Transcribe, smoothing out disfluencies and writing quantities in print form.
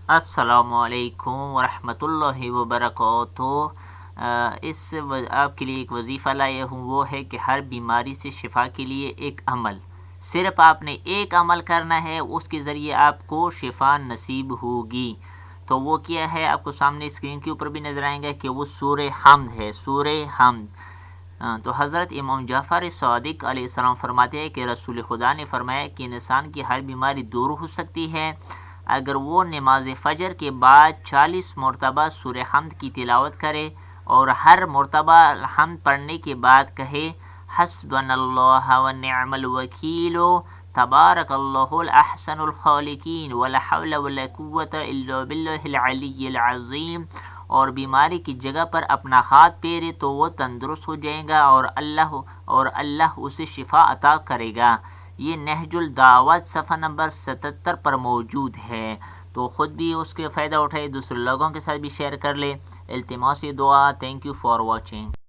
السلام علیکم ورحمۃ اللہ وبرکاتہ۔ آپ کے لیے ایک وظیفہ لایا ہوں، وہ ہے کہ ہر بیماری سے شفا کے لیے ایک عمل، صرف آپ نے ایک عمل کرنا ہے، اس کے ذریعے آپ کو شفا نصیب ہوگی۔ تو وہ کیا ہے، آپ کو سامنے اسکرین کے اوپر بھی نظر آئیں گا کہ وہ سورہ حمد ہے، سورہ حمد۔ تو حضرت امام جعفر صادق علیہ السلام فرماتے ہیں کہ رسول خدا نے فرمایا کہ انسان کی ہر بیماری دور ہو سکتی ہے اگر وہ نماز فجر کے بعد 40 مرتبہ سورہ حمد کی تلاوت کرے اور ہر مرتبہ حمد پڑھنے کے بعد کہے حسبنا اللہ ونعم الوکیل، تبارک اللہ الاحسن الخالقین، ولا حول ولا قوة الا باللہ العلی العظیم، اور بیماری کی جگہ پر اپنا ہاتھ پھیرے تو وہ تندرست ہو جائے گا اور اللہ اسے شفا عطا کرے گا۔ یہ نہج الدعوت صفحہ نمبر 77 پر موجود ہے، تو خود بھی اس کے فائدہ اٹھائے، دوسرے لوگوں کے ساتھ بھی شیئر کر لے۔ التماس دعا۔ Thank you for watching.